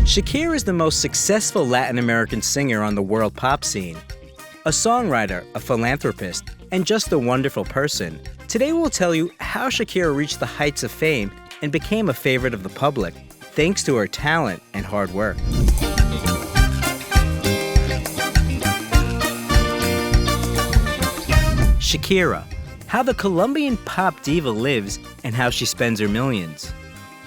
Shakira is the most successful Latin American singer on the world pop scene. A songwriter, a philanthropist, and just a wonderful person. Today we'll tell you how Shakira reached the heights of fame and became a favorite of the public, thanks to her talent and hard work. Shakira, how the Colombian pop diva lives and how she spends her millions.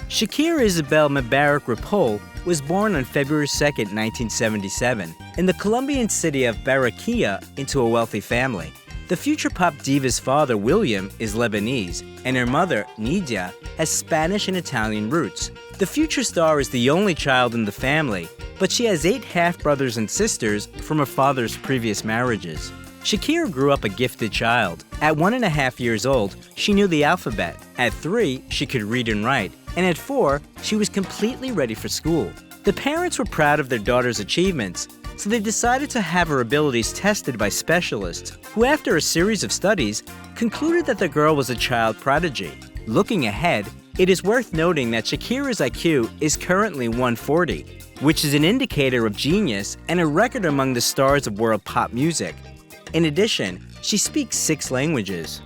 Shakira Isabel Mebarak Ripoll was born on February 2, 1977, in the Colombian city of Barranquilla into a wealthy family. The future pop diva's father, William, is Lebanese, and her mother, Nydia, has Spanish and Italian roots. The future star is the only child in the family, but she has 8 half-brothers and sisters from her father's previous marriages. Shakira grew up a gifted child. At 1.5 years old, she knew the alphabet. At 3, she could read and write. And at 4, she was completely ready for school. The parents were proud of their daughter's achievements, so they decided to have her abilities tested by specialists, who after a series of studies, concluded that the girl was a child prodigy. Looking ahead, it is worth noting that Shakira's IQ is currently 140, which is an indicator of genius and a record among the stars of world pop music. In addition, she speaks 6 languages.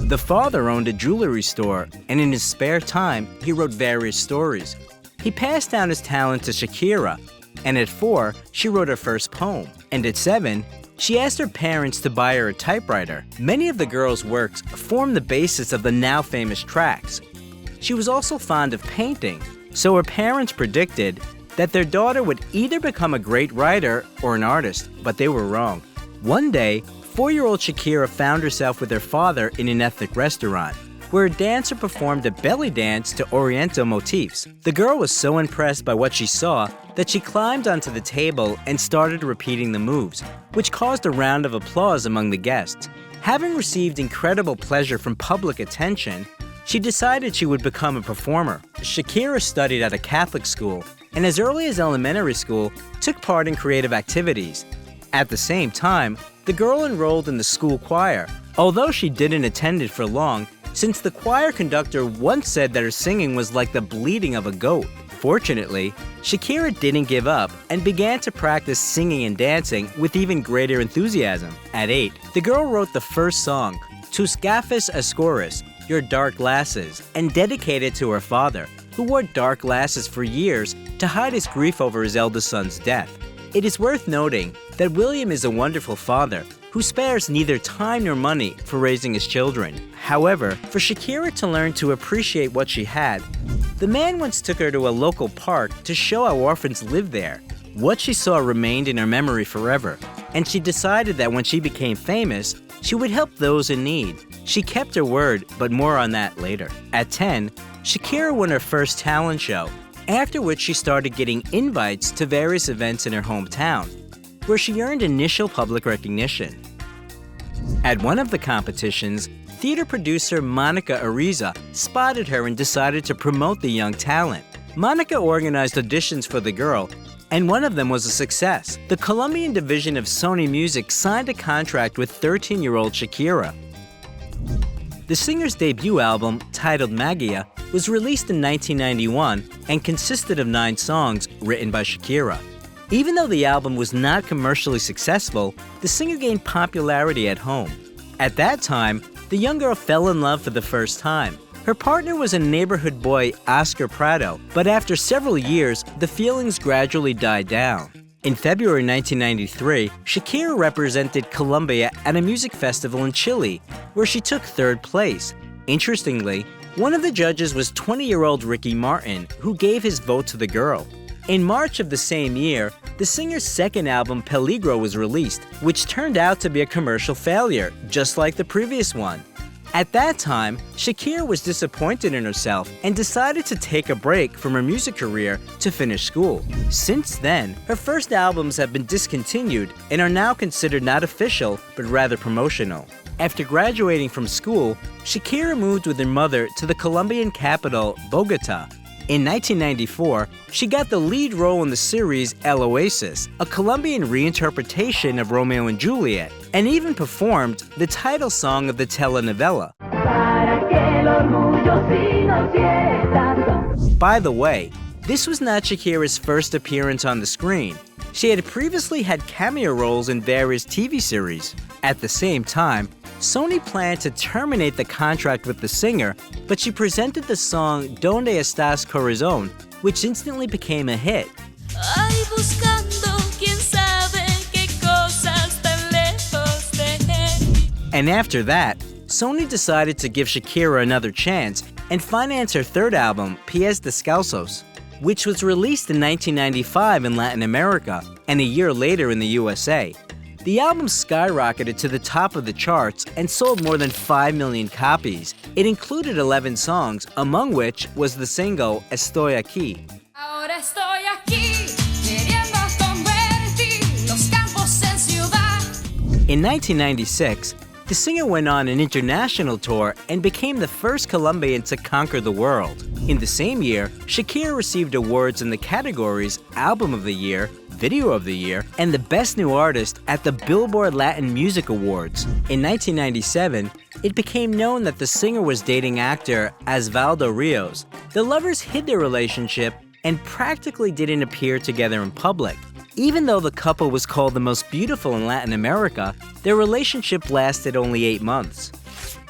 The father owned a jewelry store, and in his spare time, he wrote various stories. He passed down his talent to Shakira, and at 4, she wrote her first poem. And at 7, she asked her parents to buy her a typewriter. Many of the girl's works form the basis of the now famous tracks. She was also fond of painting, so her parents predicted that their daughter would either become a great writer or an artist, but they were wrong. One day, 4-year-old Shakira found herself with her father in an ethnic restaurant, where a dancer performed a belly dance to Oriental motifs. The girl was so impressed by what she saw that she climbed onto the table and started repeating the moves, which caused a round of applause among the guests. Having received incredible pleasure from public attention, she decided she would become a performer. Shakira studied at a Catholic school, and as early as elementary school, took part in creative activities. At the same time, the girl enrolled in the school choir, although she didn't attend it for long, since the choir conductor once said that her singing was like the bleating of a goat. Fortunately, Shakira didn't give up and began to practice singing and dancing with even greater enthusiasm. At 8, the girl wrote the first song, Tus gafas oscuras, Your Dark Glasses, and dedicated it to her father, who wore dark glasses for years to hide his grief over his eldest son's death. It is worth noting that William is a wonderful father who spares neither time nor money for raising his children. However, for Shakira to learn to appreciate what she had, the man once took her to a local park to show how orphans live there. What she saw remained in her memory forever, and she decided that when she became famous, she would help those in need. She kept her word, but more on that later. At 10, Shakira won her first talent show, after which she started getting invites to various events in her hometown, where she earned initial public recognition. At one of the competitions, theater producer Monica Ariza spotted her and decided to promote the young talent. Monica organized auditions for the girl, and one of them was a success. The Colombian division of Sony Music signed a contract with 13-year-old Shakira. The singer's debut album, titled Magia, was released in 1991 and consisted of 9 songs written by Shakira. Even though the album was not commercially successful, the singer gained popularity at home. At that time, the young girl fell in love for the first time. Her partner was a neighborhood boy, Oscar Prado, but after several years, the feelings gradually died down. In February 1993, Shakira represented Colombia at a music festival in Chile, where she took 3rd place. Interestingly, one of the judges was 20-year-old Ricky Martin, who gave his vote to the girl. In March of the same year, the singer's second album, Peligro, was released, which turned out to be a commercial failure, just like the previous one. At that time, Shakira was disappointed in herself and decided to take a break from her music career to finish school. Since then, her first albums have been discontinued and are now considered not official, but rather promotional. After graduating from school, Shakira moved with her mother to the Colombian capital, Bogota. In 1994, she got the lead role in the series El Oasis, a Colombian reinterpretation of Romeo and Juliet, and even performed the title song of the telenovela. By the way, this was not Shakira's first appearance on the screen. She had previously had cameo roles in various TV series. At the same time, Sony planned to terminate the contract with the singer, but she presented the song Donde Estás Corazón, which instantly became a hit. And after that, Sony decided to give Shakira another chance and finance her third album, Pies Descalzos, which was released in 1995 in Latin America and a year later in the USA. The album skyrocketed to the top of the charts and sold more than 5 million copies. It included 11 songs, among which was the single Estoy Aquí. Ahora estoy aquí, queriendo convertir los campos en ciudad. In 1996, the singer went on an international tour and became the first Colombian to conquer the world. In the same year, Shakira received awards in the categories Album of the Year, Video of the Year, and the Best New Artist at the Billboard Latin Music Awards. In 1997, it became known that the singer was dating actor Osvaldo Rios. The lovers hid their relationship and practically didn't appear together in public. Even though the couple was called the most beautiful in Latin America, their relationship lasted only 8 months.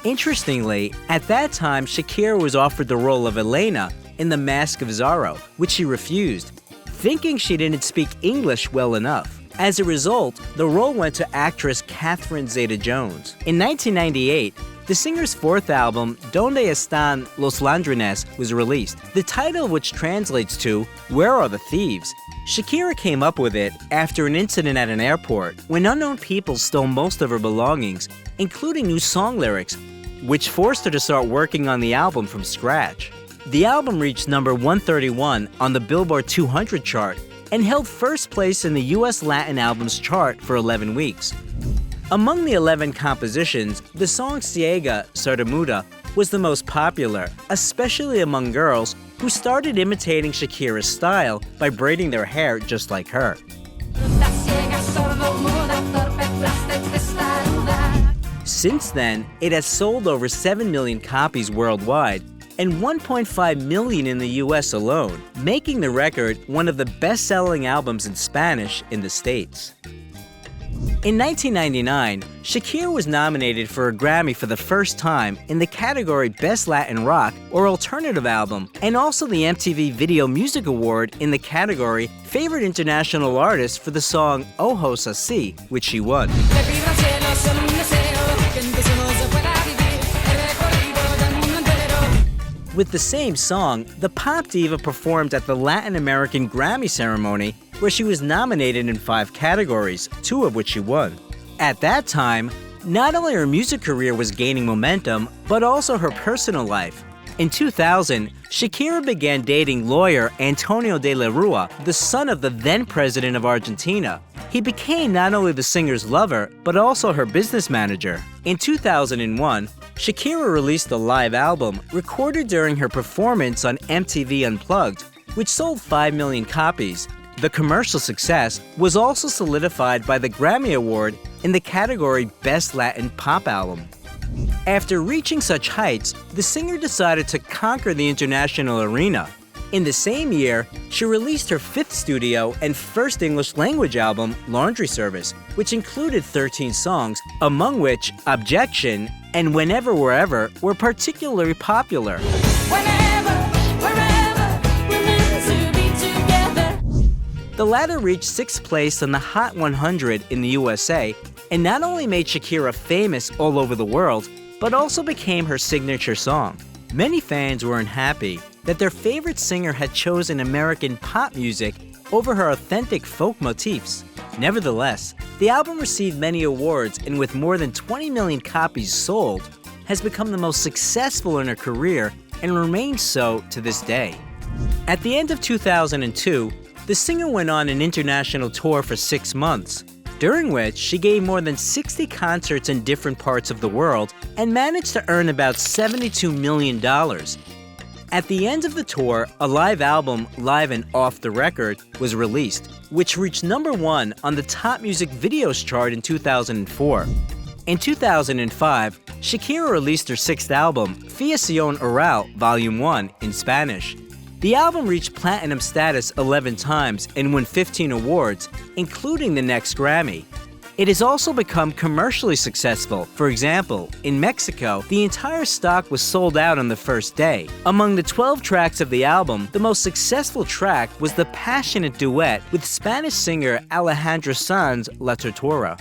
Interestingly, at that time, Shakira was offered the role of Elena in The Mask of Zorro, which she refused, thinking she didn't speak English well enough. As a result, the role went to actress Catherine Zeta-Jones. In 1998, the singer's fourth album, Donde Están los Ladrones, was released, the title of which translates to Where Are the Thieves? Shakira came up with it after an incident at an airport when unknown people stole most of her belongings, including new song lyrics, which forced her to start working on the album from scratch. The album reached number 131 on the Billboard 200 chart and held first place in the US Latin Albums chart for 11 weeks. Among the 11 compositions, the song Ciega, Sordomuda was the most popular, especially among girls who started imitating Shakira's style by braiding their hair just like her. Since then, it has sold over 7 million copies worldwide and 1.5 million in the US alone, making the record one of the best-selling albums in Spanish in the States. In 1999, Shakira was nominated for a Grammy for the first time in the category Best Latin Rock or Alternative Album, and also the MTV Video Music Award in the category Favorite International Artist for the song Ojos Así, which she won. With the same song, the pop diva performed at the Latin American Grammy ceremony, where she was nominated in 5 categories, 2 of which she won. At that time, not only her music career was gaining momentum, but also her personal life. In 2000, Shakira began dating lawyer Antonio de la Rua, the son of the then president of Argentina. He became not only the singer's lover, but also her business manager. In 2001, Shakira released a live album recorded during her performance on MTV Unplugged, which sold 5 million copies. The commercial success was also solidified by the Grammy Award in the category Best Latin Pop Album. After reaching such heights, the singer decided to conquer the international arena. In the same year, she released her 5th studio and first English language album, Laundry Service, which included 13 songs, among which Objection and Whenever Wherever were particularly popular. The latter reached 6th place on the Hot 100 in the USA and not only made Shakira famous all over the world, but also became her signature song. Many fans were unhappy that their favorite singer had chosen American pop music over her authentic folk motifs. Nevertheless, the album received many awards and with more than 20 million copies sold, has become the most successful in her career and remains so to this day. At the end of 2002, the singer went on an international tour for 6 months, during which she gave more than 60 concerts in different parts of the world and managed to earn about $72 million. At the end of the tour, a live album, Live and Off the Record, was released, which reached number 1 on the Top Music Videos chart in 2004. In 2005, Shakira released her sixth album, Fiación Oral Volume 1, in Spanish. The album reached platinum status 11 times and won 15 awards, including the next Grammy. It has also become commercially successful. For example, in Mexico, the entire stock was sold out on the first day. Among the 12 tracks of the album, the most successful track was the passionate duet with Spanish singer Alejandro Sanz, La Tortura.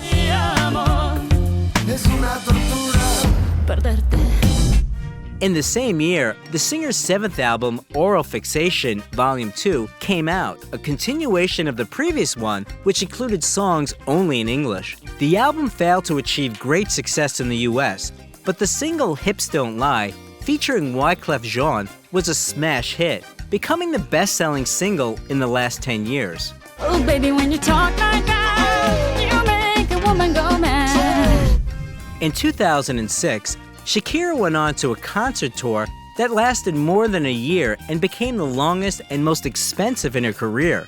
In the same year, the singer's seventh album, Oral Fixation, Volume 2, came out, a continuation of the previous one, which included songs only in English. The album failed to achieve great success in the US, but the single Hips Don't Lie, featuring Wyclef Jean, was a smash hit, becoming the best-selling single in the last 10 years. Oh, baby, when you talk like that, you make a woman go mad. In 2006, Shakira went on to a concert tour that lasted more than a year and became the longest and most expensive in her career.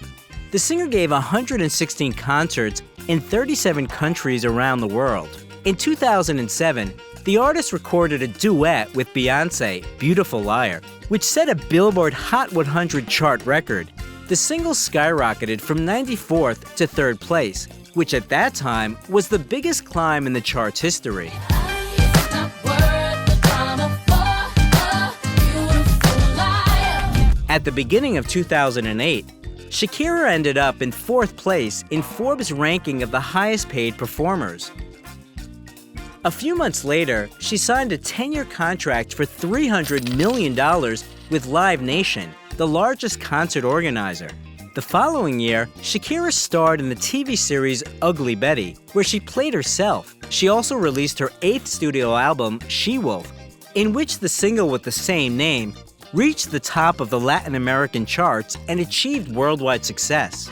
The singer gave 116 concerts in 37 countries around the world. In 2007, the artist recorded a duet with Beyoncé, Beautiful Liar, which set a Billboard Hot 100 chart record. The single skyrocketed from 94th to 3rd place, which at that time was the biggest climb in the chart's history. At the beginning of 2008, Shakira ended up in 4th place in Forbes' ranking of the highest paid performers. A few months later, she signed a 10-year contract for $300 million with Live Nation, the largest concert organizer. The following year, Shakira starred in the TV series Ugly Betty, where she played herself. She also released her 8th studio album, She-Wolf, in which the single with the same name reached the top of the Latin American charts and achieved worldwide success.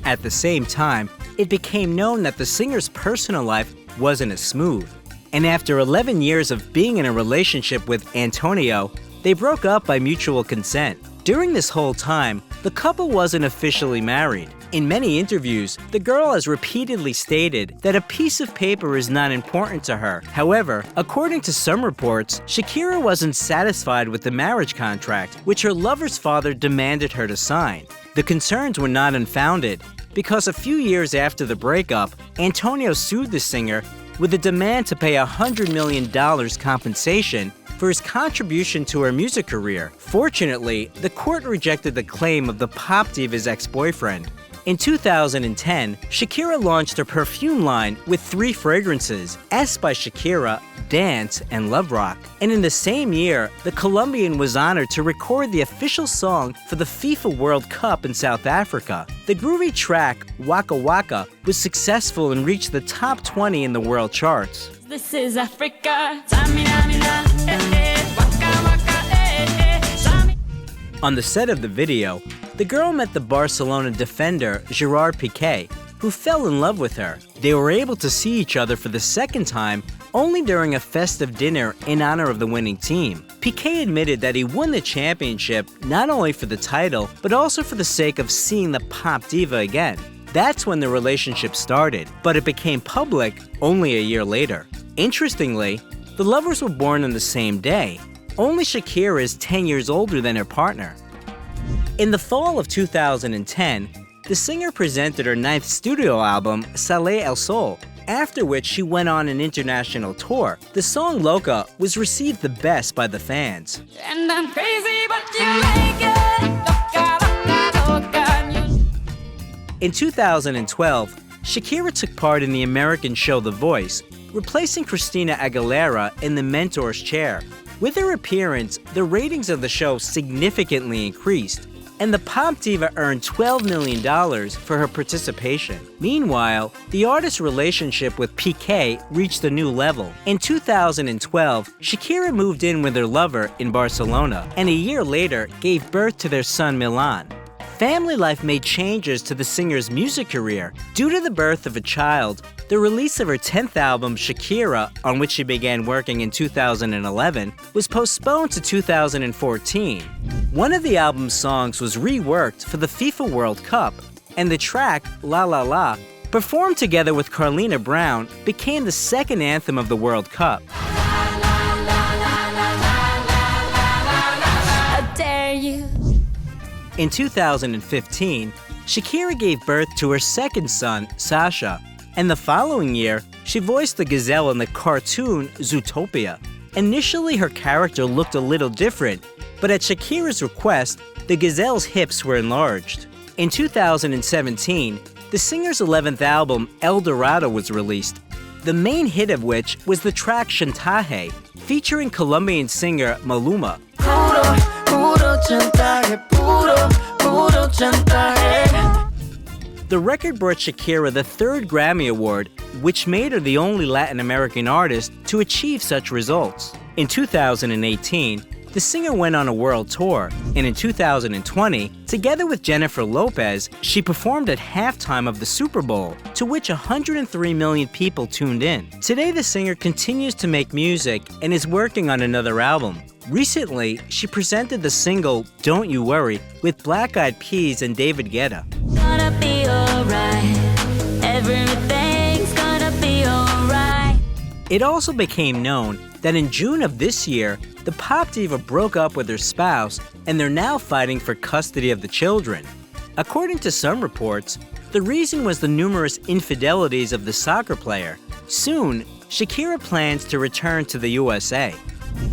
At the same time, it became known that the singer's personal life wasn't as smooth. And after 11 years of being in a relationship with Antonio, they broke up by mutual consent. During this whole time, the couple wasn't officially married. In many interviews, the girl has repeatedly stated that a piece of paper is not important to her. However, according to some reports, Shakira wasn't satisfied with the marriage contract, which her lover's father demanded her to sign. The concerns were not unfounded, because a few years after the breakup, Antonio sued the singer with a demand to pay $100 million compensation for his contribution to her music career. Fortunately, the court rejected the claim of the pop diva's ex-boyfriend. In 2010, Shakira launched her perfume line with 3 fragrances, S by Shakira, Dance, and Love Rock. And in the same year, the Colombian was honored to record the official song for the FIFA World Cup in South Africa. The groovy track, Waka Waka, was successful and reached the top 20 in the world charts. This is Africa. Waka waka, On the set of the video, the girl met the Barcelona defender Gerard Piqué, who fell in love with her. They were able to see each other for the second time only during a festive dinner in honor of the winning team. Piqué admitted that he won the championship not only for the title, but also for the sake of seeing the pop diva again. That's when the relationship started, but it became public only a year later. Interestingly, the lovers were born on the same day. Only Shakira is 10 years older than her partner. In the fall of 2010, the singer presented her 9th studio album, Sale el Sol, after which she went on an international tour. The song Loca was received the best by the fans. and I'm crazy, but you make it. Loca, loca, loca. In 2012, Shakira took part in the American show The Voice, replacing Christina Aguilera in the mentor's chair. With her appearance, the ratings of the show significantly increased, and the pop diva earned $12 million for her participation. Meanwhile, the artist's relationship with Piqué reached a new level. In 2012, Shakira moved in with her lover in Barcelona, and a year later gave birth to their son Milan. Family life made changes to the singer's music career. Due to the birth of a child, the release of her 10th album, Shakira, on which she began working in 2011, was postponed to 2014. One of the album's songs was reworked for the FIFA World Cup. and the track La La La, performed together with Carlina Brown, became the second anthem of the World Cup. How dare you? In 2015, Shakira gave birth to her second son, Sasha, and the following year, she voiced the gazelle in the cartoon Zootopia. Initially, her character looked a little different, but at Shakira's request, the gazelle's hips were enlarged. In 2017, the singer's 11th album, El Dorado, was released, the main hit of which was the track Chantaje, featuring Colombian singer Maluma. The record brought Shakira the third Grammy Award, which made her the only Latin American artist to achieve such results. In 2018, the singer went on a world tour, and in 2020, together with Jennifer Lopez, she performed at halftime of the Super Bowl, to which 103 million people tuned in. Today, the singer continues to make music and is working on another album. Recently, she presented the single Don't You Worry with Black Eyed Peas and David Guetta. Gonna be alright. Everything's gonna be alright. It also became known that in June of this year, the pop diva broke up with her spouse and they're now fighting for custody of the children. According to some reports, the reason was the numerous infidelities of the soccer player. Soon, Shakira plans to return to the USA.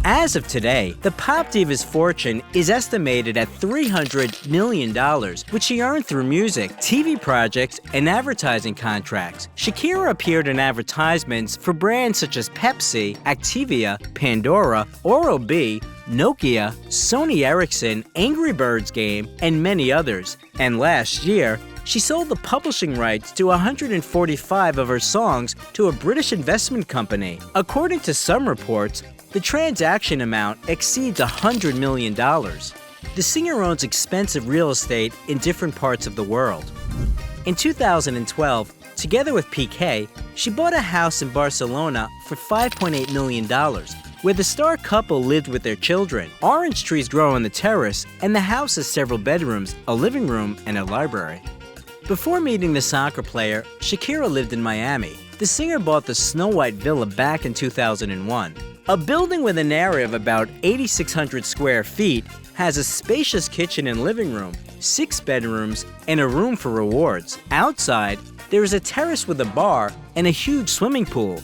As of today, the pop diva's fortune is estimated at $300 million, which she earned through music, TV projects, and advertising contracts. Shakira appeared in advertisements for brands such as Pepsi, Activia, Pandora, Oral-B, Nokia, Sony Ericsson, Angry Birds Game, and many others. And last year, she sold the publishing rights to 145 of her songs to a British investment company. According to some reports, the transaction amount exceeds $100 million. The singer owns expensive real estate in different parts of the world. In 2012, together with Piqué, she bought a house in Barcelona for $5.8 million, where the star couple lived with their children. Orange trees grow on the terrace, and the house has several bedrooms, a living room, and a library. Before meeting the soccer player, Shakira lived in Miami. The singer bought the Snow White Villa back in 2001. A building with an area of about 8,600 square feet has a spacious kitchen and living room, 6 bedrooms, and a room for rewards. Outside, there is a terrace with a bar and a huge swimming pool.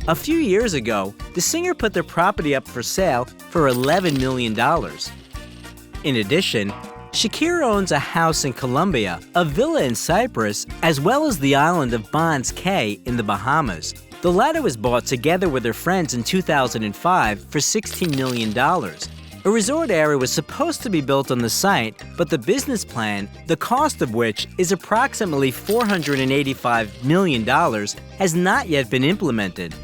A few years ago, the singer put their property up for sale for $11 million. In addition, Shakira owns a house in Colombia, a villa in Cyprus, as well as the island of Bons Cay in the Bahamas. The latter was bought together with her friends in 2005 for $16 million. A resort area was supposed to be built on the site, but the business plan, the cost of which is approximately $485 million, has not yet been implemented.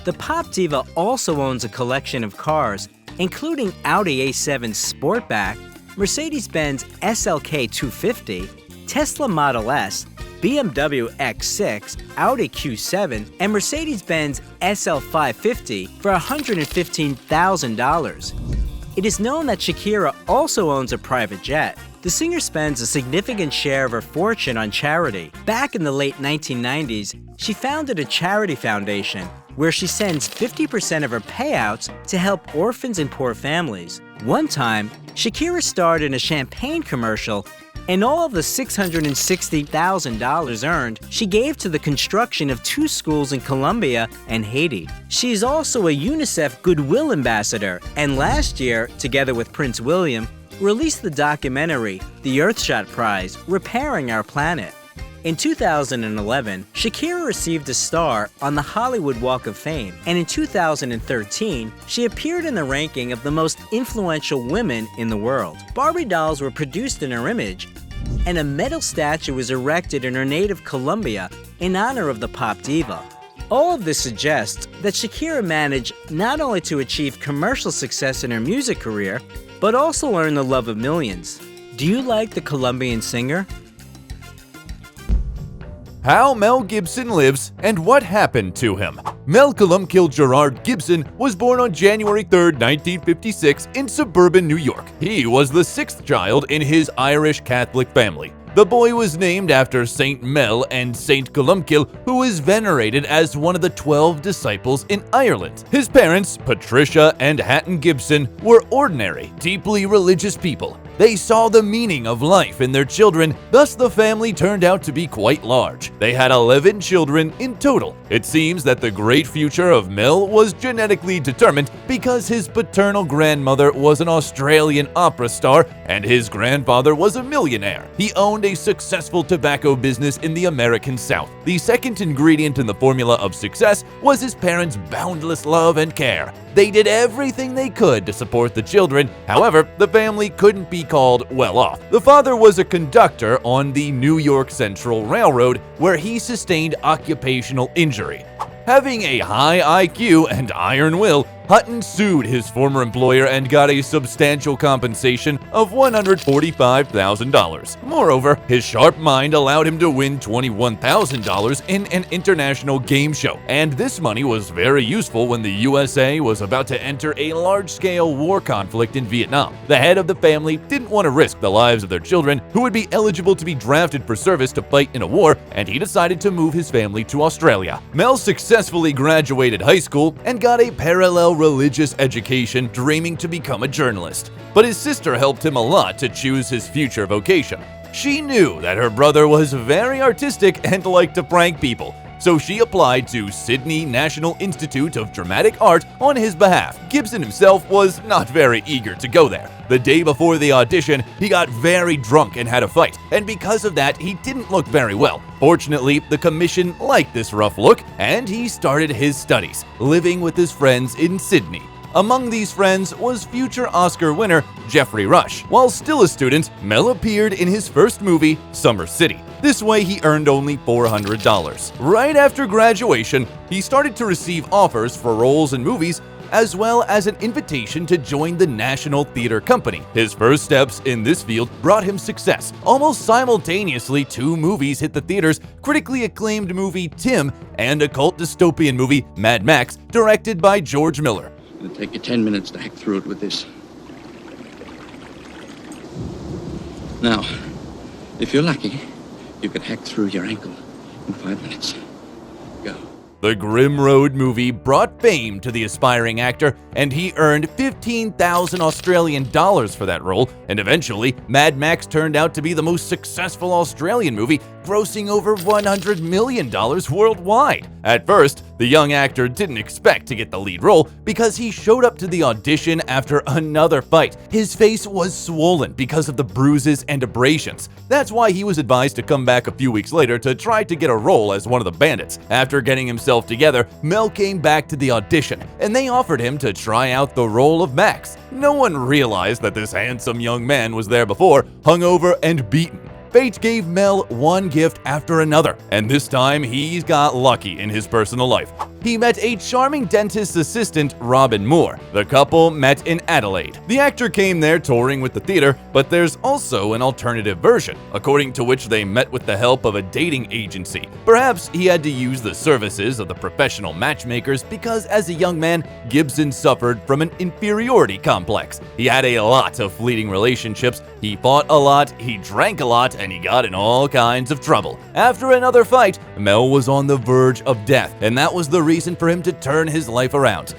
The pop diva also owns a collection of cars, including Audi A7 Sportback, Mercedes-Benz SLK 250, Tesla Model S, BMW X6, Audi Q7, and Mercedes-Benz SL 550 for $115,000. It is known that Shakira also owns a private jet. The singer spends a significant share of her fortune on charity. Back in the late 1990s, she founded a charity foundation where she sends 50% of her payouts to help orphans and poor families. One time, Shakira starred in a champagne commercial, and all of the $660,000 earned, she gave to the construction of 2 schools in Colombia and Haiti. She is also a UNICEF Goodwill Ambassador, and last year, together with Prince William, released the documentary, The Earthshot Prize, Repairing Our Planet. In 2011, Shakira received a star on the Hollywood Walk of Fame, and in 2013, she appeared in the ranking of the most influential women in the world. Barbie dolls were produced in her image, and a metal statue was erected in her native Colombia in honor of the pop diva. All of this suggests that Shakira managed not only to achieve commercial success in her music career, but also earn the love of millions. Do you like the Colombian singer? How Mel Gibson lives and what happened to him. Mel Columkill Gerard Gibson was born on January 3, 1956 in suburban New York. He was the 6th child in his Irish Catholic family. The boy was named after Saint Mel and Saint Columcille, who is venerated as one of the 12 disciples in Ireland. His parents, Patricia and Hatton Gibson, were ordinary, deeply religious people. They saw the meaning of life in their children, thus the family turned out to be quite large. They had 11 children in total. It seems that the great future of Mel was genetically determined because his paternal grandmother was an Australian opera star and his grandfather was a millionaire. He owned a successful tobacco business in the American South. The second ingredient in the formula of success was his parents' boundless love and care. They did everything they could to support the children. However, the family couldn't be called well off. The father was a conductor on the New York Central Railroad, where he sustained occupational injury. Having a high IQ and iron will, Hutton sued his former employer and got a substantial compensation of $145,000. Moreover, his sharp mind allowed him to win $21,000 in an international game show, and this money was very useful when the USA was about to enter a large-scale war conflict in Vietnam. The head of the family didn't want to risk the lives of their children, who would be eligible to be drafted for service to fight in a war, and he decided to move his family to Australia. Mel successfully graduated high school and got a parallel religious education, dreaming to become a journalist. But his sister helped him a lot to choose his future vocation. She knew that her brother was very artistic and liked to prank people, so she applied to Sydney National Institute of Dramatic Art on his behalf. Gibson himself was not very eager to go there. The day before the audition, he got very drunk and had a fight, and because of that, he didn't look very well. Fortunately, the commission liked this rough look, and he started his studies, living with his friends in Sydney. Among these friends was future Oscar winner Geoffrey Rush. While still a student, Mel appeared in his first movie, Summer City. This way, he earned only $400. Right after graduation, he started to receive offers for roles in movies, as well as an invitation to join the National Theatre Company. His first steps in this field brought him success. Almost simultaneously, 2 movies hit the theaters: critically acclaimed movie Tim and a cult dystopian movie Mad Max, directed by George Miller. It'll take you 10 minutes to hack through it with this. Now, if you're lucky, you can hack through your ankle in 5 minutes. Go. The Grim Road movie brought fame to the aspiring actor, and he earned 15,000 Australian dollars for that role, and eventually, Mad Max turned out to be the most successful Australian movie, grossing over $100 million worldwide. At first, the young actor didn't expect to get the lead role because he showed up to the audition after another fight. His face was swollen because of the bruises and abrasions. That's why he was advised to come back a few weeks later to try to get a role as one of the bandits. After getting himself together, Mel came back to the audition, and they offered him to try out the role of Max. No one realized that this handsome young man was there before, hungover and beaten. Fate gave Mel one gift after another, and this time he got lucky in his personal life. He met a charming dentist's assistant, Robin Moore. The couple met in Adelaide. The actor came there touring with the theater, but there's also an alternative version, according to which they met with the help of a dating agency. Perhaps he had to use the services of the professional matchmakers because as a young man, Gibson suffered from an inferiority complex. He had a lot of fleeting relationships, he fought a lot, he drank a lot, and he got in all kinds of trouble. After another fight, Mel was on the verge of death, and that was the reason for him to turn his life around.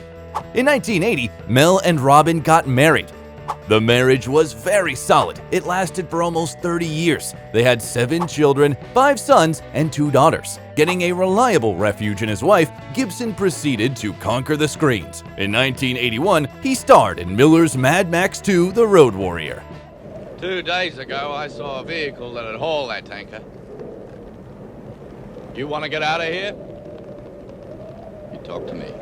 In 1980, Mel and Robin got married. The marriage was very solid. It lasted for almost 30 years. They had 7 children, 5 sons, and 2 daughters. Getting a reliable refuge in his wife, Gibson proceeded to conquer the screens. In 1981, he starred in Miller's Mad Max 2: The Road Warrior. 2 days ago, I saw a vehicle that had hauled that tanker. You want to get out of here? You talk to me.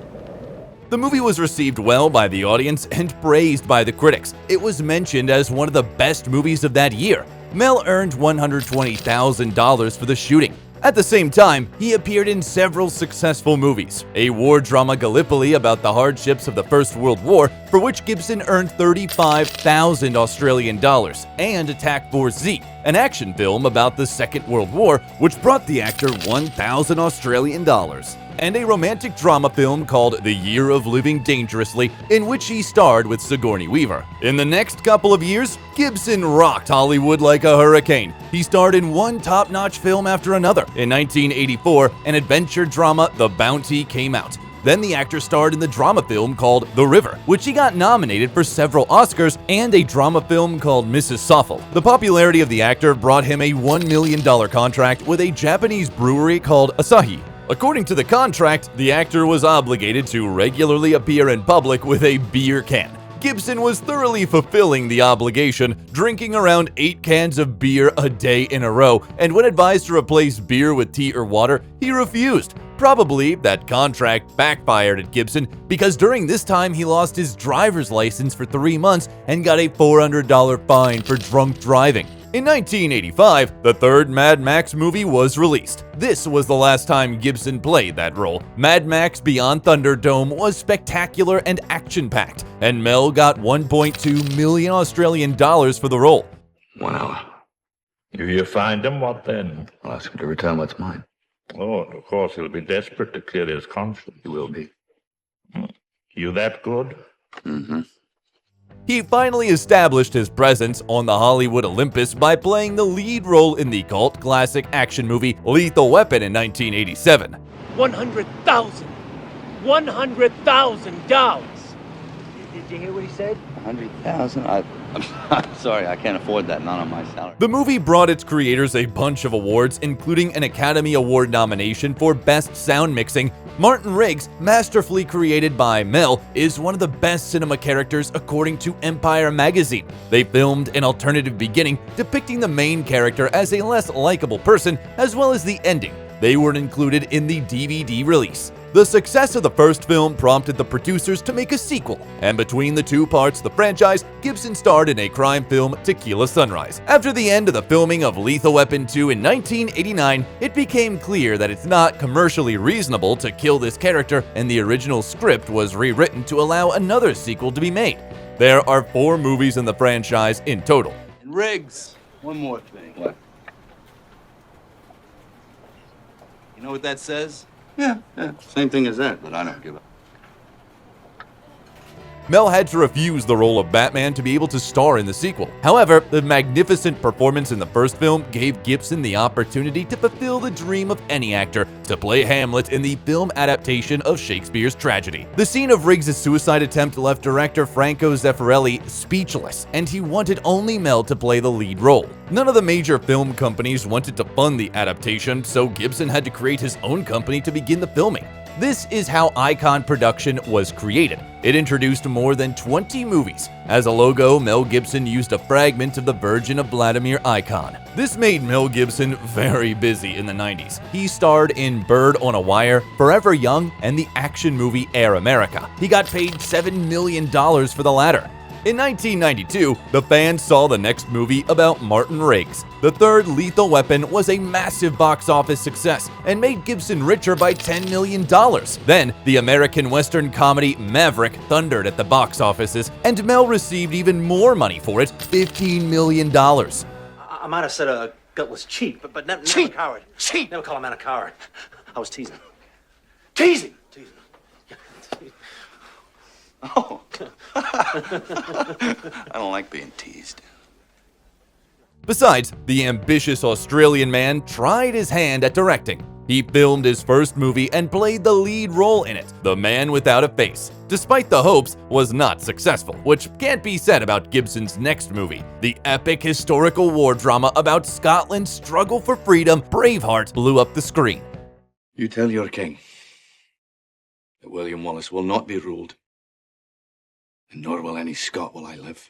The movie was received well by the audience and praised by the critics. It was mentioned as one of the best movies of that year. Mel earned $120,000 for the shooting. At the same time, he appeared in several successful movies. A war drama Gallipoli about the hardships of the First World War, for which Gibson earned 35,000 Australian dollars, and Attack Force Z, an action film about the Second World War, which brought the actor 1,000 Australian dollars, and a romantic drama film called The Year of Living Dangerously, in which he starred with Sigourney Weaver. In the next couple of years, Gibson rocked Hollywood like a hurricane. He starred in one top-notch film after another. In 1984, an adventure drama, The Bounty, came out. Then the actor starred in the drama film called The River, which he got nominated for several Oscars, and a drama film called Mrs. Soffel. The popularity of the actor brought him a $1 million contract with a Japanese brewery called Asahi. According to the contract, the actor was obligated to regularly appear in public with a beer can. Gibson was thoroughly fulfilling the obligation, drinking around 8 cans of beer a day in a row, and when advised to replace beer with tea or water, he refused. Probably that contract backfired at Gibson because during this time he lost his driver's license for 3 months and got a $400 fine for drunk driving. In 1985, the third Mad Max movie was released. This was the last time Gibson played that role. Mad Max Beyond Thunderdome was spectacular and action-packed, and Mel got 1.2 million Australian dollars for the role. Wow. If you find him, what then? I'll ask him to return what's mine. Oh, and of course he'll be desperate to clear his conscience. He will be. You that good? Mm-hmm. He finally established his presence on the Hollywood Olympus by playing the lead role in the cult classic action movie Lethal Weapon in 1987. $100,000. $100,000. Did you hear what he said? 100,000? I'm sorry, I can't afford that. Not on my salary. The movie brought its creators a bunch of awards, including an Academy Award nomination for Best Sound Mixing. Martin Riggs, masterfully created by Mel, is one of the best cinema characters according to Empire magazine. They filmed an alternative beginning depicting the main character as a less likable person, as well as the ending. They weren't included in the DVD release. The success of the first film prompted the producers to make a sequel, and between the two parts of the franchise, Gibson starred in a crime film, Tequila Sunrise. After the end of the filming of Lethal Weapon 2 in 1989, it became clear that it's not commercially reasonable to kill this character, and the original script was rewritten to allow another sequel to be made. There are 4 movies in the franchise in total. And Riggs, one more thing. What? You know what that says? Yeah. Same thing as that, but I don't give a... Mel had to refuse the role of Batman to be able to star in the sequel. However, the magnificent performance in the first film gave Gibson the opportunity to fulfill the dream of any actor to play Hamlet in the film adaptation of Shakespeare's tragedy. The scene of Riggs' suicide attempt left director Franco Zeffirelli speechless, and he wanted only Mel to play the lead role. None of the major film companies wanted to fund the adaptation, so Gibson had to create his own company to begin the filming. This is how Icon Production was created. It introduced more than 20 movies. As a logo, Mel Gibson used a fragment of the Virgin of Vladimir icon. This made Mel Gibson very busy in the 90s. He starred in Bird on a Wire, Forever Young, and the action movie Air America. He got paid $7 million for the latter. In 1992, the fans saw the next movie about Martin Riggs. The third Lethal Weapon was a massive box office success and made Gibson richer by $10 million. Then, the American Western comedy Maverick thundered at the box offices, and Mel received even more money for it, $15 million. I might have said a gutless cheat, but never a coward. Cheat! Never call a man a coward. I was teasing. Teasing! Oh. I don't like being teased. Besides, the ambitious Australian man tried his hand at directing. He filmed his first movie and played the lead role in it, The Man Without a Face. Despite the hopes, was not successful, which can't be said about Gibson's next movie. The epic historical war drama about Scotland's struggle for freedom, Braveheart, blew up the screen. You tell your king that William Wallace will not be ruled, and nor will any Scot while I live.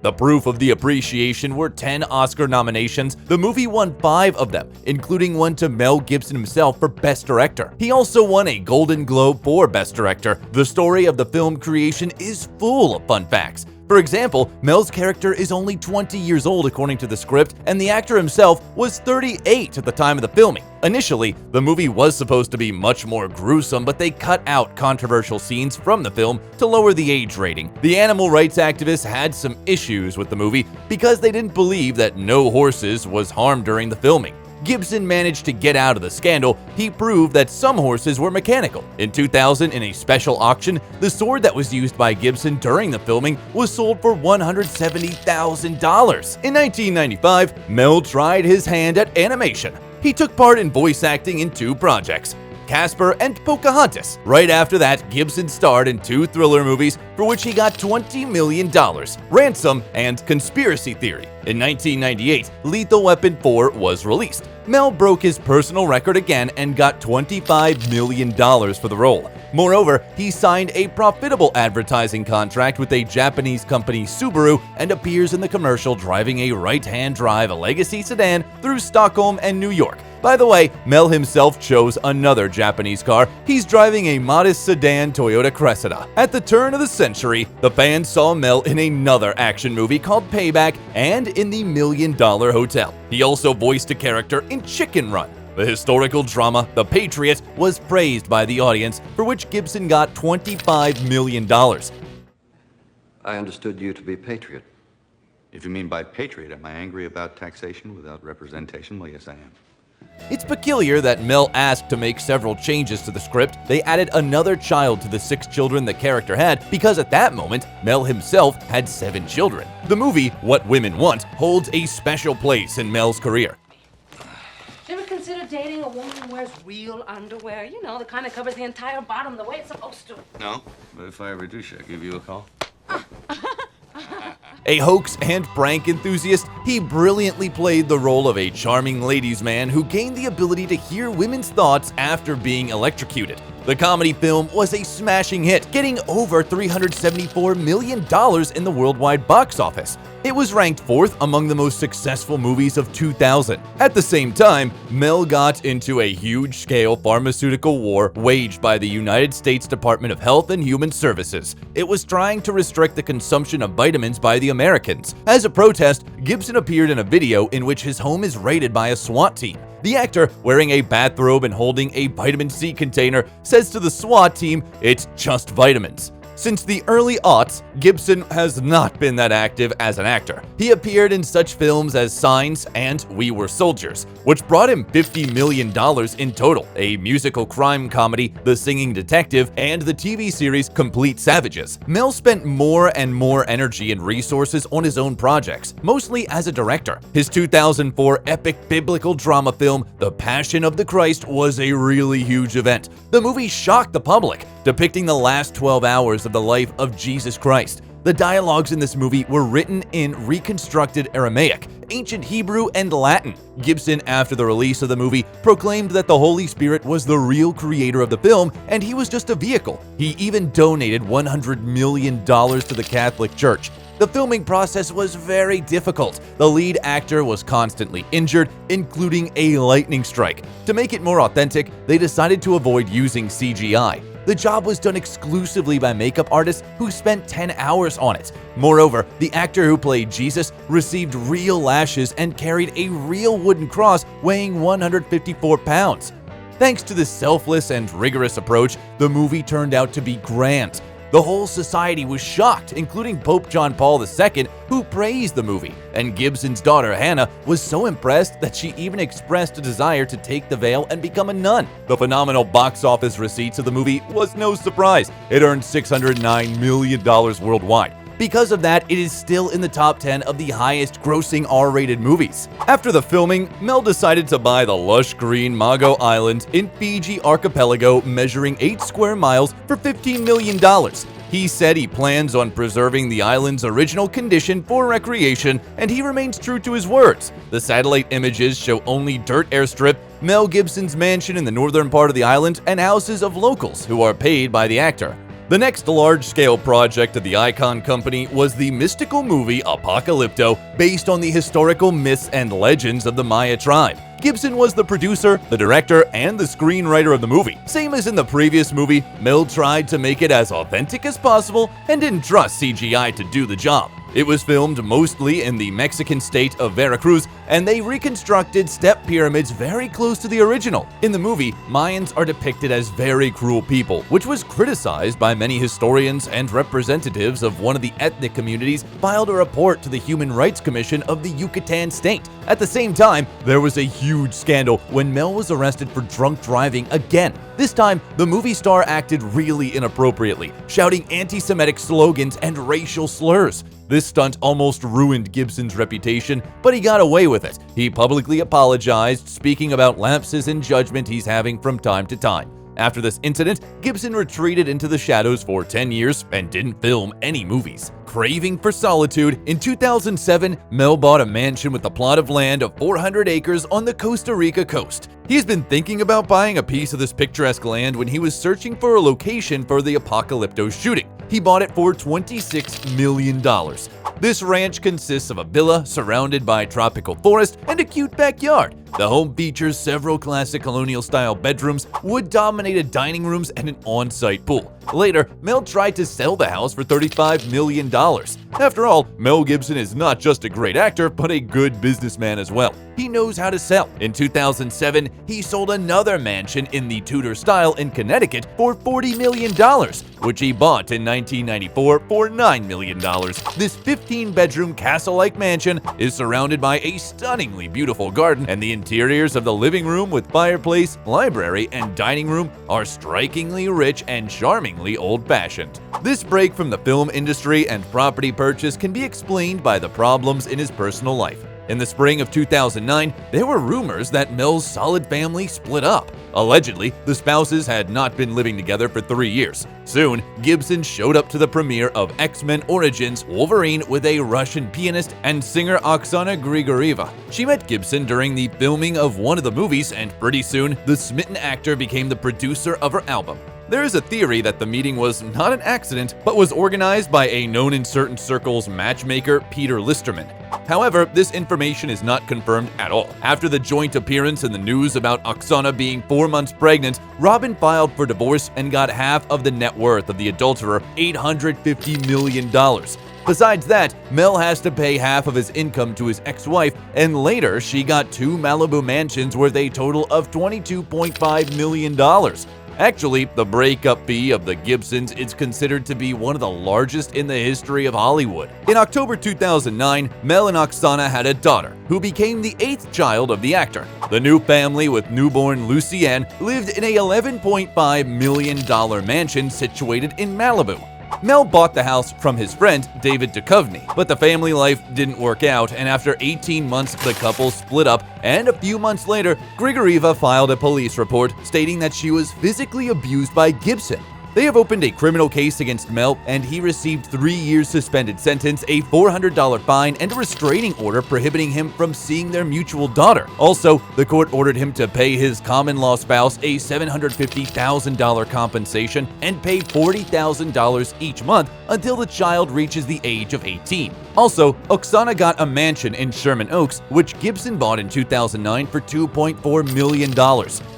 The proof of the appreciation were 10 Oscar nominations. The movie won 5 of them, including one to Mel Gibson himself for Best Director. He also won a Golden Globe for Best Director. The story of the film creation is full of fun facts. For example, Mel's character is only 20 years old according to the script, and the actor himself was 38 at the time of the filming. Initially, the movie was supposed to be much more gruesome, but they cut out controversial scenes from the film to lower the age rating. The animal rights activists had some issues with the movie because they didn't believe that no horses was harmed during the filming. Gibson managed to get out of the scandal. He proved that some horses were mechanical. In 2000, in a special auction, the sword that was used by Gibson during the filming was sold for $170,000. In 1995, Mel tried his hand at animation. He took part in voice acting in 2 projects, Casper and Pocahontas. Right after that, Gibson starred in 2 thriller movies for which he got $20 million, Ransom and Conspiracy Theory. In 1998, Lethal Weapon 4 was released. Mel broke his personal record again and got $25 million for the role. Moreover, he signed a profitable advertising contract with a Japanese company, Subaru, and appears in the commercial driving a right-hand drive Legacy sedan through Stockholm and New York. By the way, Mel himself chose another Japanese car. He's driving a modest sedan Toyota Cressida. At the turn of the century, the fans saw Mel in another action movie called Payback and in The $1 Million Hotel. He also voiced a character in Chicken Run. The historical drama, The Patriot, was praised by the audience, for which Gibson got $25 million. I understood you to be a patriot. If you mean by patriot, am I angry about taxation without representation? Well, yes, I am. It's peculiar that Mel asked to make several changes to the script. They added another child to the 6 children the character had because at that moment, Mel himself had 7 children. The movie, What Women Want, holds a special place in Mel's career. You ever consider dating a woman who wears real underwear? You know, the kind that covers the entire bottom the way it's supposed to. No, but if I ever do, should I give you a call? A hoax and prank enthusiast, he brilliantly played the role of a charming ladies' man who gained the ability to hear women's thoughts after being electrocuted. The comedy film was a smashing hit, getting over $374 million in the worldwide box office. It was ranked 4th among the most successful movies of 2000. At the same time, Mel got into a huge-scale pharmaceutical war waged by the United States Department of Health and Human Services. It was trying to restrict the consumption of vitamins by the Americans. As a protest, Gibson appeared in a video in which his home is raided by a SWAT team. The actor, wearing a bathrobe and holding a vitamin C container, says to the SWAT team, "It's just vitamins." Since the early aughts, Gibson has not been that active as an actor. He appeared in such films as Signs and We Were Soldiers, which brought him $50 million in total, a musical crime comedy, The Singing Detective, and the TV series Complete Savages. Mel spent more and more energy and resources on his own projects, mostly as a director. His 2004 epic biblical drama film, The Passion of the Christ, was a really huge event. The movie shocked the public, depicting the last 12 hours of the life of Jesus Christ. The dialogues in this movie were written in reconstructed Aramaic, ancient Hebrew, and Latin. Gibson, after the release of the movie, proclaimed that the Holy Spirit was the real creator of the film and he was just a vehicle. He even donated $100 million to the Catholic Church. The filming process was very difficult. The lead actor was constantly injured, including a lightning strike. To make it more authentic, they decided to avoid using CGI. The job was done exclusively by makeup artists who spent 10 hours on it. Moreover, the actor who played Jesus received real lashes and carried a real wooden cross weighing 154 pounds. Thanks to this selfless and rigorous approach, the movie turned out to be grand. The whole society was shocked, including Pope John Paul II, who praised the movie, and Gibson's daughter Hannah was so impressed that she even expressed a desire to take the veil and become a nun. The phenomenal box office receipts of the movie was no surprise. It earned $609 million worldwide. Because of that, it is still in the top 10 of the highest grossing R-rated movies. After the filming, Mel decided to buy the lush green Mago Island in Fiji archipelago measuring 8 square miles for $15 million. He said he plans on preserving the island's original condition for recreation, and he remains true to his words. The satellite images show only dirt airstrip, Mel Gibson's mansion in the northern part of the island, and houses of locals who are paid by the actor. The next large-scale project of the Icon Company was the mystical movie Apocalypto, based on the historical myths and legends of the Maya tribe. Gibson was the producer, the director, and the screenwriter of the movie. Same as in the previous movie, Mel tried to make it as authentic as possible and didn't trust CGI to do the job. It was filmed mostly in the Mexican state of Veracruz, and they reconstructed step pyramids very close to the original. In the movie, Mayans are depicted as very cruel people, which was criticized by many historians, and representatives of one of the ethnic communities filed a report to the Human Rights Commission of the Yucatan state. At the same time, there was a huge scandal when Mel was arrested for drunk driving again. This time, the movie star acted really inappropriately, shouting anti-Semitic slogans and racial slurs. This stunt almost ruined Gibson's reputation, but he got away with it. He publicly apologized, speaking about lapses in judgment he's having from time to time. After this incident, Gibson retreated into the shadows for 10 years and didn't film any movies. Craving for solitude, in 2007, Mel bought a mansion with a plot of land of 400 acres on the Costa Rica coast. He's been thinking about buying a piece of this picturesque land when he was searching for a location for the Apocalypto shooting. He bought it for $26 million. This ranch consists of a villa surrounded by tropical forest and a cute backyard. The home features several classic colonial-style bedrooms, wood-dominated dining rooms, and an on-site pool. Later, Mel tried to sell the house for $35 million. After all, Mel Gibson is not just a great actor, but a good businessman as well. He knows how to sell. In 2007, he sold another mansion in the Tudor style in Connecticut for $40 million, which he bought in 1994 for $9 million. This 15-bedroom castle-like mansion is surrounded by a stunningly beautiful garden, and the interiors of the living room with fireplace, library, and dining room are strikingly rich and charmingly old-fashioned. This break from the film industry and property purchase can be explained by the problems in his personal life. In the spring of 2009, there were rumors that Mel's solid family split up. Allegedly, the spouses had not been living together for 3 years. Soon, Gibson showed up to the premiere of X-Men Origins Wolverine with a Russian pianist and singer Oksana Grigorieva. She met Gibson during the filming of one of the movies, and pretty soon, the smitten actor became the producer of her album. There is a theory that the meeting was not an accident, but was organized by a known in certain circles matchmaker, Peter Listerman. However, this information is not confirmed at all. After the joint appearance in the news about Oksana being 4 months pregnant, Robin filed for divorce and got half of the net worth of the adulterer, $850 million. Besides that, Mel has to pay half of his income to his ex-wife, and later she got 2 Malibu mansions worth a total of $22.5 million. Actually, the breakup fee of the Gibsons is considered to be one of the largest in the history of Hollywood. In October 2009, Mel and Oksana had a daughter, who became the 8th child of the actor. The new family with newborn Lucienne lived in a $11.5 million mansion situated in Malibu. Mel bought the house from his friend, David Duchovny, but the family life didn't work out, and after 18 months, the couple split up, and a few months later, Grigorieva filed a police report stating that she was physically abused by Gibson. They have opened a criminal case against Mel, and he received 3 years suspended sentence, a $400 fine, and a restraining order prohibiting him from seeing their mutual daughter. Also, the court ordered him to pay his common-law spouse a $750,000 compensation and pay $40,000 each month until the child reaches the age of 18. Also, Oksana got a mansion in Sherman Oaks, which Gibson bought in 2009 for $2.4 million.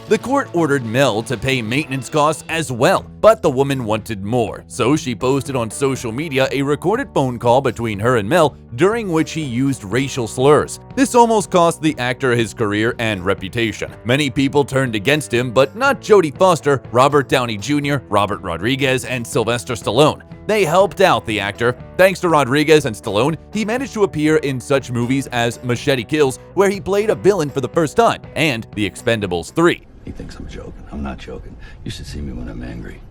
The court ordered Mel to pay maintenance costs as well, but the woman wanted more, so she posted on social media a recorded phone call between her and Mel, during which he used racial slurs. This almost cost the actor his career and reputation. Many people turned against him, but not Jodie Foster, Robert Downey Jr., Robert Rodriguez, and Sylvester Stallone. They helped out the actor. Thanks to Rodriguez and Stallone, he managed to appear in such movies as Machete Kills, where he played a villain for the first time, and The Expendables 3. He thinks I'm joking. I'm not joking. You should see me when I'm angry.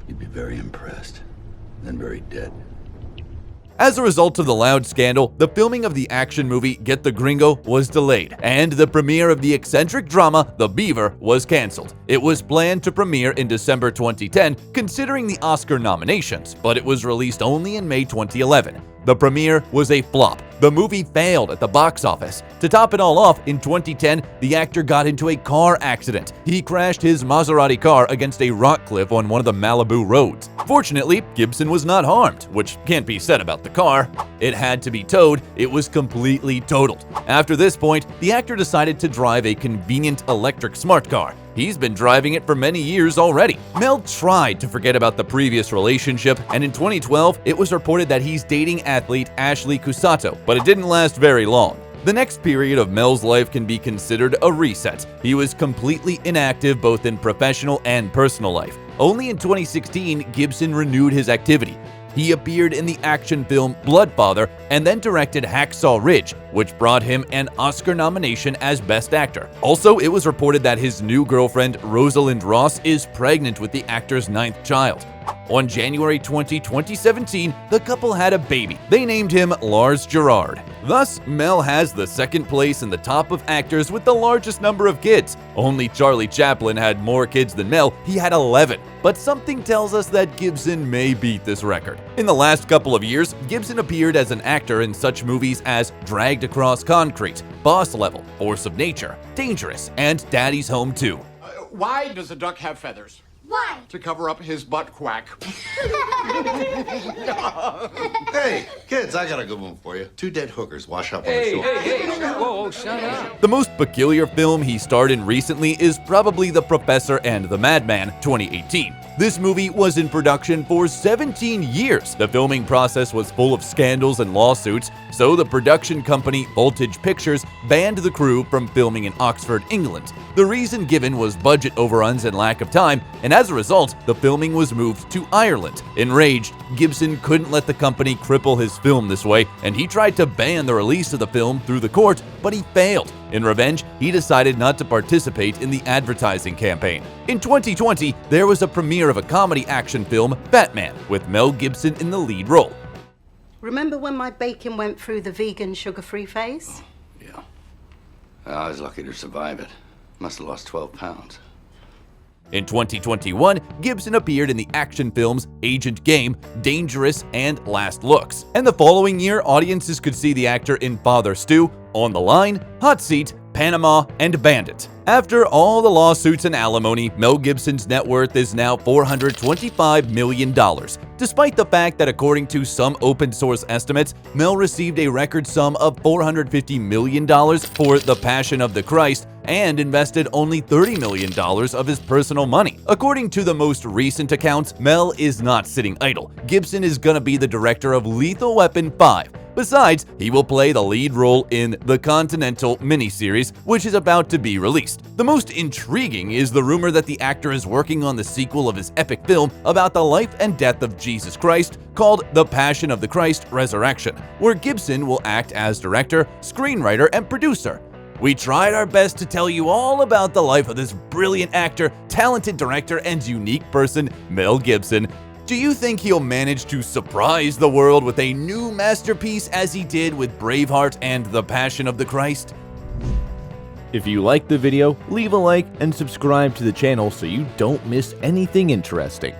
You'd be very impressed, then very dead. As a result of the loud scandal, the filming of the action movie Get the Gringo was delayed, and the premiere of the eccentric drama The Beaver was cancelled. It was planned to premiere in December 2010, considering the Oscar nominations, but it was released only in May 2011. The premiere was a flop. The movie failed at the box office. To top it all off, in 2010, the actor got into a car accident. He crashed his Maserati car against a rock cliff on one of the Malibu roads. Fortunately, Gibson was not harmed, which can't be said about the car. It had to be towed. It was completely totaled. After this point, the actor decided to drive a convenient electric smart car. He's been driving it for many years already. Mel tried to forget about the previous relationship, and in 2012, it was reported that he's dating athlete Ashley Cusato, but it didn't last very long. The next period of Mel's life can be considered a reset. He was completely inactive both in professional and personal life. Only in 2016, Gibson renewed his activity. He appeared in the action film Bloodfather and then directed Hacksaw Ridge, which brought him an Oscar nomination as Best Actor. Also, it was reported that his new girlfriend, Rosalind Ross, is pregnant with the actor's 9th child. On January 20, 2017, the couple had a baby. They named him Lars Gerard. Thus, Mel has the second place in the top of actors with the largest number of kids. Only Charlie Chaplin had more kids than Mel. He had 11. But something tells us that Gibson may beat this record. In the last couple of years, Gibson appeared as an actor in such movies as Dragged Across Concrete, Boss Level, Force of Nature, Dangerous, and Daddy's Home 2. Why does a duck have feathers? Why? To cover up his butt quack. Hey, kids, I got a good one for you. 2 dead hookers wash up on the shore. Hey, whoa, shut up. The most peculiar film he starred in recently is probably The Professor and the Madman, 2018. This movie was in production for 17 years. The filming process was full of scandals and lawsuits, so the production company Voltage Pictures banned the crew from filming in Oxford, England. The reason given was budget overruns and lack of time, and as a result, the filming was moved to Ireland. Enraged, Gibson couldn't let the company cripple his film this way, and he tried to ban the release of the film through the court, but he failed. In revenge, he decided not to participate in the advertising campaign. In 2020, there was a premiere of a comedy action film, Batman, with Mel Gibson in the lead role. Remember when my bacon went through the vegan sugar-free phase? Yeah. I was lucky to survive it. Must have lost 12 pounds. In 2021, Gibson appeared in the action films Agent Game, Dangerous, and Last Looks. And the following year, audiences could see the actor in Father Stu, On the Line, Hot Seat, Panama, and Bandit. After all the lawsuits and alimony, Mel Gibson's net worth is now $425 million. Despite the fact that according to some open source estimates, Mel received a record sum of $450 million for The Passion of the Christ and invested only $30 million of his personal money. According to the most recent accounts, Mel is not sitting idle. Gibson is gonna be the director of Lethal Weapon 5. Besides, he will play the lead role in the Continental miniseries, which is about to be released. The most intriguing is the rumor that the actor is working on the sequel of his epic film about the life and death of Jesus Christ called The Passion of the Christ Resurrection, where Gibson will act as director, screenwriter, and producer. We tried our best to tell you all about the life of this brilliant actor, talented director, and unique person, Mel Gibson. Do you think he'll manage to surprise the world with a new masterpiece as he did with Braveheart and The Passion of the Christ? If you liked the video, leave a like and subscribe to the channel so you don't miss anything interesting.